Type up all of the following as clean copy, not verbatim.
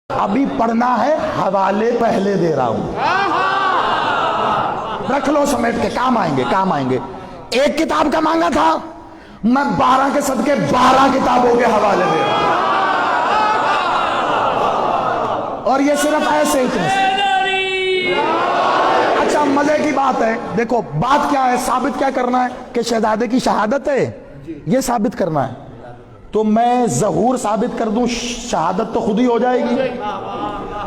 ابھی پڑھنا ہے، حوالے پہلے دے رہا ہوں، رکھ لو سمیٹ کے، کام آئیں گے کام آئیں گے۔ ایک کتاب کا مانگا تھا، میں 12 کے صدقے 12 کتابوں کے حوالے دے رہا ہوں، اور یہ صرف ایسے اتنے سے۔ اچھا مزے کی بات ہے، دیکھو بات کیا ہے، ثابت کیا کرنا ہے کہ شہزادے کی شہادت ہے، یہ ثابت کرنا ہے۔ تو میں ظہور ثابت کر دوں، شہادت تو خود ہی ہو جائے گی۔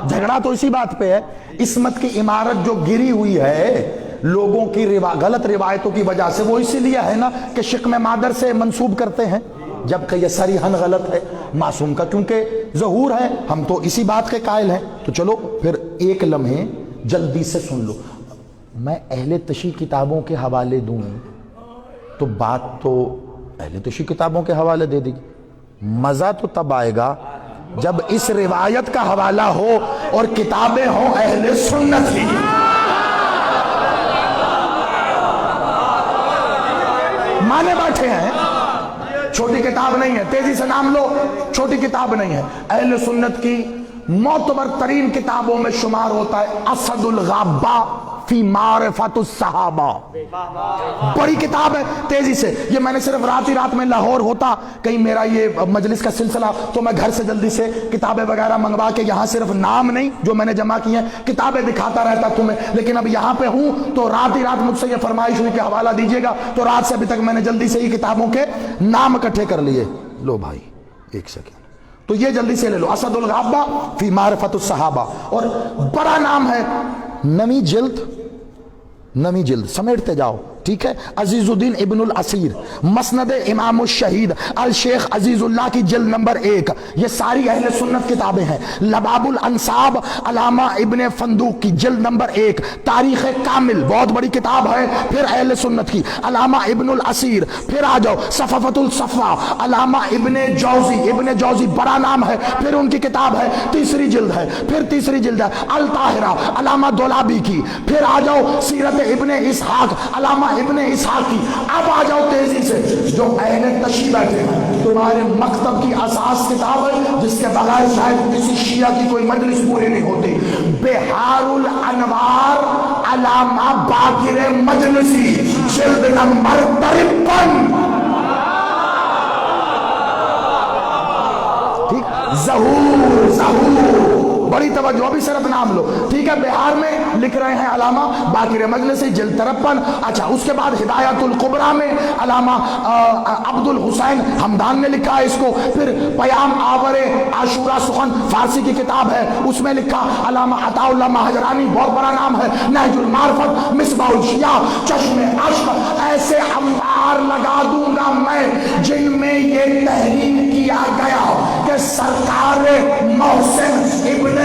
جھگڑا تو اسی بات پہ ہے، عصمت کی عمارت جو گری ہوئی ہے لوگوں کی غلط روایتوں کی وجہ سے، وہ اسی لیے ہے نا کہ شکم مادر سے منسوب کرتے ہیں، جبکہ یہ صریحاً غلط ہے معصوم کا، کیونکہ ظہور ہے، ہم تو اسی بات کے قائل ہیں۔ تو چلو پھر ایک لمحے جلدی سے سن لو، میں اہل تشیع کتابوں کے حوالے دوں تو بات تو اہل تشیع کتابوں کے حوالے دے دی، مزہ تو تب آئے گا جب اس روایت کا حوالہ ہو اور کتابیں ہوں اہل سنت کی۔ مانے بیٹھے ہیں، چھوٹی کتاب نہیں ہے، تیزی سے نام لو، چھوٹی کتاب نہیں ہے، اہل سنت کی معتبر ترین کتابوں میں شمار ہوتا ہے اسد الغابہ فی معرفت الصحابہ، بڑی کتاب ہے۔ تیزی سے، یہ میں نے صرف رات ہی رات میں لاہور ہوتا کہیں میرا یہ مجلس کا سلسلہ تو میں گھر سے جلدی سے کتابیں وغیرہ منگوا کے یہاں صرف نام نہیں جو میں نے جمع کی ہیں کتابیں دکھاتا رہتا تمہیں، لیکن اب یہاں پہ ہوں تو رات ہی رات مجھ سے یہ فرمائش ہوئی کہ حوالہ دیجیے گا، تو رات سے ابھی تک میں نے جلدی سے ہی کتابوں کے نام اکٹھے کر لیے۔ لو بھائی ایک سیکنڈ، تو یہ جلدی سے لے لو، اسد الغابہ فی معرفت الصحابہ، اور بڑا نام ہے، نمی جلد سمیٹتے جاؤ، ٹھیک ہے۔ عزیز الدین ابن الاسیر، مسند امام الشہید الشیخ عزیز اللہ کی جلد نمبر 1، یہ ساری اہل سنت کتابیں ہیں۔ لباب الانصاب علامہ ابن فندوق کی جلد نمبر 1، تاریخ کامل بہت بڑی کتاب ہے پھر اہل سنت کی، علامہ ابن الاسیر۔ پھر آ جاؤ صفوۃ الصفوہ علامہ ابن جوزی بڑا نام ہے، پھر ان کی کتاب ہے، تیسری جلد ہے، پھر تیسری جلد ہے الطاہرہ علامہ دولابی کی۔ پھر آ جاؤ سیرت ابن اسحاق علامہ ابن اسحاق کی۔ اب آ جاؤ تیزی سے، جو اہل تشیع بیٹھے ہیں، تمہارے مکتب کی اساس کتاب ہے جس کے بغیر شاید کسی شیعہ کی کوئی مجلس پوری نہیں ہوتی، بہار الانوار علامہ باقر مجلسی، جلد نمبر 53۔ ٹھیک، ظہور بڑی توجہ، ابھی صرف نام لو، ٹھیک ہے۔ بہار میں لکھ رہے ہیں علامہ باقر مجلسی، جلد 53۔ اچھا اس کے بعد ہدایت الکبریٰ میں علامہ عبد الحسین حمدان نے لکھا ہے اس کو۔ پھر پیام آور عاشورہ سخن فارسی کی کتاب ہے، اس میں لکھا علامہ عطا اللہ مہجرانی، بہت بڑا نام ہے۔ نہج المعرفت، مصباح الشیعہ، چشم عشق، ایسے انوار لگا دوں گا میں جن میں یہ تحریر کیا گیا کہ سرکار محسن ابن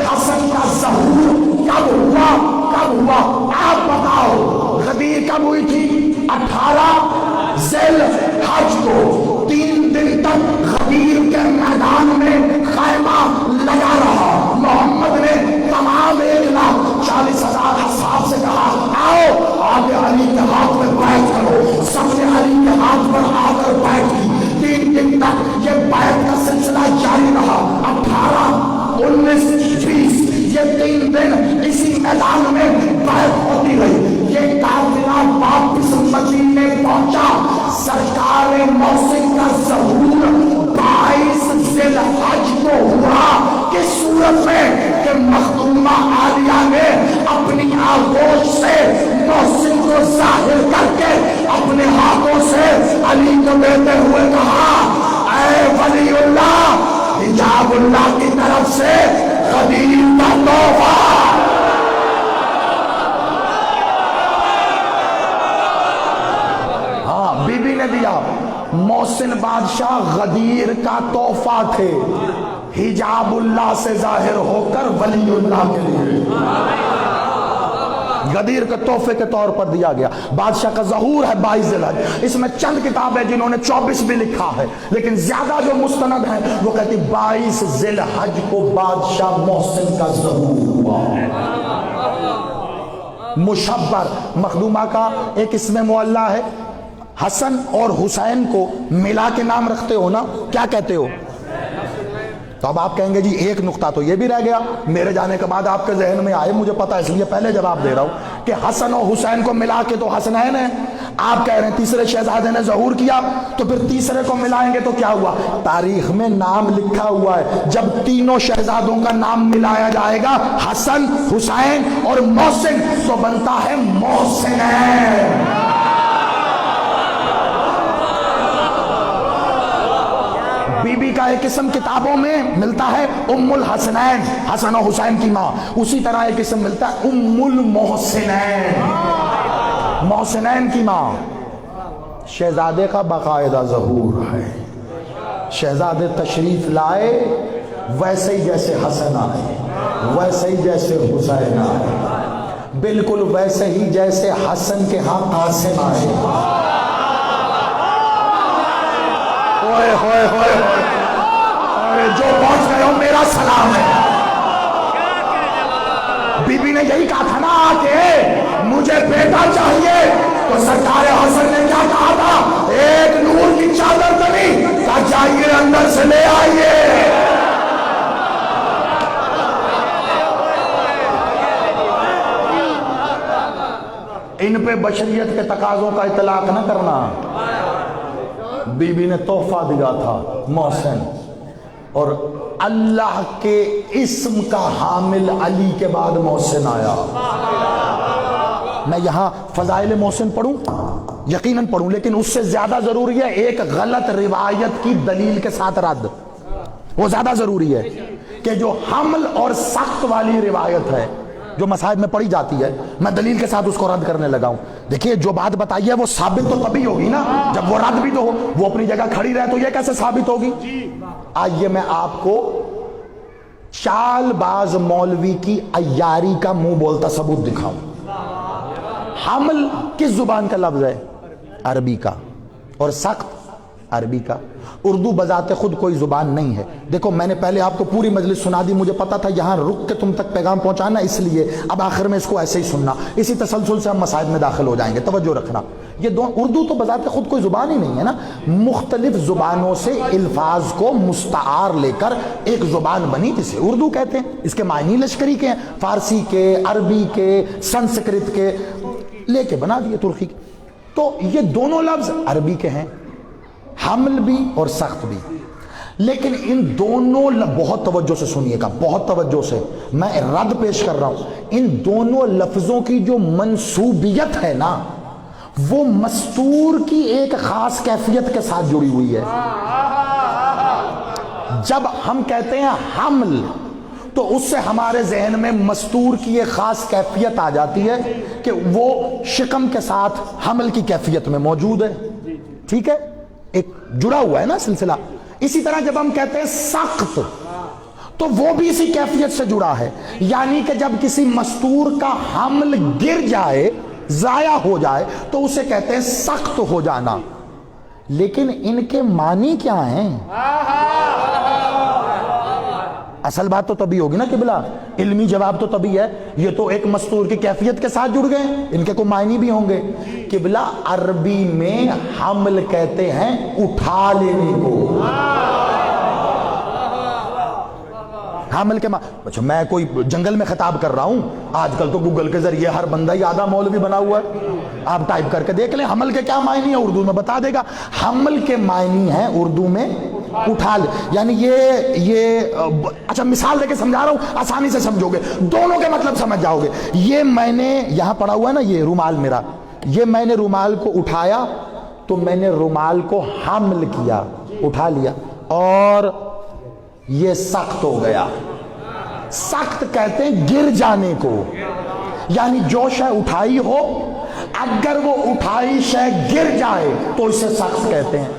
حسن کا ظہور کب ہوا آپ بتاؤ۔ غدیر کب ہوئی تھی؟ 18 ذی الحج کو، 3 دن تک غدیر کے میدان میں خیمہ لگا رہا۔ محمد نے تمام 1,40,000 اصحاب سے کہا آؤ آگے علی کے ہاتھ میں بیعت کرو، سب نے علی کے ہاتھ پر آ کر بیعت کی۔ 3 دن تک یہ بیعت کا سلسلہ جاری رہا، 18، 19، 20، یہ 3 دن اسی میدان میں بیعت ہوتی رہی۔ یہ قافلہ واپس مدینے پہنچا، سرکار محسن کا ظہور 22 ذی الحج کو ہوا، کس صورت میں کہ مخدومہ عالیہ نے اپنی آغوش سے محسن کو ظاہر کر کے اپنے ہاتھوں سے علی کو دیتے ہوئے کہا اے ولی اللہ، حجاب اللہ کی طرف سے غدیر کا تحفہ۔ ہاں بی بی نے دیا، محسن بادشاہ غدیر کا تحفہ تھے، حجاب اللہ سے ظاہر ہو کر ولی اللہ کے لیے غدیر کے تحفے کے طور پر دیا گیا۔ بادشاہ کا ظہور ہے 22 ذی الحج، اس میں چند کتابیں جنہوں نے 24 بھی لکھا ہے، لیکن زیادہ جو مستند ہیں وہ کہتی 22 ذی الحج کو بادشاہ محسن کا ظہور ہوا۔ مشبر مخدومہ کا ایک اسم معلی ہے، حسن اور حسین کو ملا کے نام رکھتے ہو نا، کیا کہتے ہو؟ تو اب آپ کہیں گے جی ایک نقطہ تو یہ بھی رہ گیا، میرے جانے کے بعد آپ کے ذہن میں آئے، مجھے پتا اس لیے پہلے جواب دے رہا ہوں کہ حسن و حسین کو ملا کے تو حسنین ہے، آپ کہہ رہے ہیں تیسرے شہزادے نے ظہور کیا، تو پھر تیسرے کو ملائیں گے تو کیا ہوا؟ تاریخ میں نام لکھا ہوا ہے، جب تینوں شہزادوں کا نام ملایا جائے گا حسن، حسین اور محسن، تو بنتا ہے محسنین۔ بی بی کا ایک اسم کتابوں میں ملتا ہے ام الحسنین، حسن و حسین کی ماں، اسی طرح ایک اسم ملتا ہے ام المحسنین، محسنین کی ماں۔ شہزادے کا باقاعدہ ظہور ہے، شہزادے تشریف لائے ویسے ہی جیسے حسن آئے، ویسے ہی جیسے حسین آئے، بالکل ویسے ہی جیسے حسن کے ہاں قاسم آئے۔ ہوئے ہوئے ہوئے ہوئے، جو پہنچ گئے ہو میرا سلام ہے۔ بی بی نے یہی کہا تھا نا کہ مجھے بیٹا چاہیے، تو سرکار حسن نے کیا کہا تھا؟ ایک نور کی چادر تنی، کہا جائیے اندر سے لے آئیے۔ ان پہ بشریت کے تقاضوں کا اطلاق نہ کرنا۔ بی بی نے تحفہ دیا تھا محسن، اور اللہ کے اسم کا حامل علی کے بعد محسن آیا۔ میں یہاں فضائل محسن پڑھوں، یقیناً پڑھوں، لیکن اس سے زیادہ ضروری ہے ایک غلط روایت کی دلیل کے ساتھ رد، وہ زیادہ ضروری ہے کہ جو حمل اور سخت والی روایت ہے جو مصاحب میں پڑھی جاتی ہے، میں دلیل کے ساتھ اس کو رد کرنے لگا ہوں۔ دیکھیے جو بات بتائی ہے وہ ثابت تو تبھی ہوگی نا جب وہ رد بھی تو ہو، وہ اپنی جگہ کھڑی رہے تو یہ کیسے ثابت ہوگی؟ آئیے میں آپ کو چال باز مولوی کی عیاری کا منہ بولتا ثبوت دکھاؤں۔ حمل کس زبان کا لفظ ہے؟ عربی کا، اور سخت عربی کا۔ اردو بذات خود کوئی زبان نہیں ہے۔ دیکھو میں نے پہلے آپ کو پوری مجلس سنا دی، مجھے پتا تھا یہاں رک کے تم تک پیغام پہنچانا، اس لیے اب آخر میں اس کو ایسے ہی سننا، اسی تسلسل سے ہم مسائل میں داخل ہو جائیں گے، توجہ رکھنا۔ یہ اردو تو بذات خود کوئی زبان ہی نہیں ہے نا، مختلف زبانوں سے الفاظ کو مستعار لے کر ایک زبان بنی جسے اردو کہتے ہیں۔ اس کے معنی لشکری کے ہیں، فارسی کے، عربی کے، سنسکرت کے لے کے بنا دیے، ترکی کے۔ تو یہ دونوں لفظ عربی کے ہیں، حمل بھی اور سخت بھی، لیکن ان دونوں بہت توجہ سے سنیے گا، بہت توجہ سے میں رد پیش کر رہا ہوں، ان دونوں لفظوں کی جو منسوبیت ہے نا وہ مستور کی ایک خاص کیفیت کے ساتھ جڑی ہوئی ہے۔ جب ہم کہتے ہیں حمل تو اس سے ہمارے ذہن میں مستور کی ایک خاص کیفیت آ جاتی ہے کہ وہ شکم کے ساتھ حمل کی کیفیت میں موجود ہے، ٹھیک ہے، ایک جڑا ہوا ہے نا سلسلہ۔ اسی طرح جب ہم کہتے ہیں سخت تو وہ بھی اسی کیفیت سے جڑا ہے، یعنی کہ جب کسی مستور کا حمل گر جائے، ضائع ہو جائے، تو اسے کہتے ہیں سخت ہو جانا۔ لیکن ان کے معنی کیا ہیں؟ اصل بات تو تبھی ہوگی نا قبلہ، علمی جواب تو تبھی ہے، یہ تو ایک مستور کی کیفیت کے ساتھ جڑ گئے، ان کے کوئی معنی بھی ہوں گے۔ قبلہ عربی میں حمل کہتے ہیں اٹھا لینے کو، حمل کے اچھا میں کوئی جنگل میں خطاب کر رہا ہوں، آج کل تو گوگل کے ذریعے ہر بندہ ہی آدھا مولوی بنا ہوا ہے، آپ ٹائپ کر کے دیکھ لیں حمل کے کیا معنی ہے، اردو میں بتا دے گا۔ حمل کے معنی ہیں اردو میں اٹھا لے، یعنی یہ اچھا مثال دے کے سمجھا رہا ہوں، آسانی سے سمجھو گے، دونوں کے مطلب سمجھ جاؤ گے۔ یہ میں نے یہاں پڑا ہوا ہے نا، یہ رومال میرا، یہ میں نے رومال کو اٹھایا تو میں نے رومال کو حمل کیا، اٹھا لیا، اور یہ سخت ہو گیا۔ سخت کہتے ہیں گر جانے کو، یعنی جو شے اٹھائی ہو اگر وہ اٹھائی شے گر جائے تو اسے سخت کہتے ہیں۔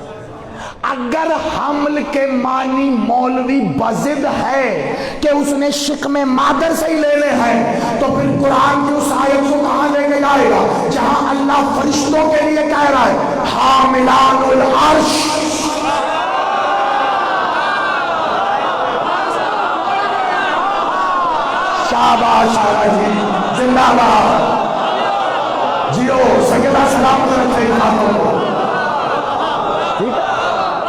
اگر حمل کے معنی مولوی بضد ہے کہ اس نے شکم مادر سے ہی لینے ہیں، تو پھر قرآن کی اس آیت کو کہاں لے کے جائے گا جہاں اللہ فرشتوں کے لیے کہہ رہا ہے حاملان العرش۔ شاباش جی، زندہ باد، جیو سیدہ سلامت رکھے، ٹھیک ہے،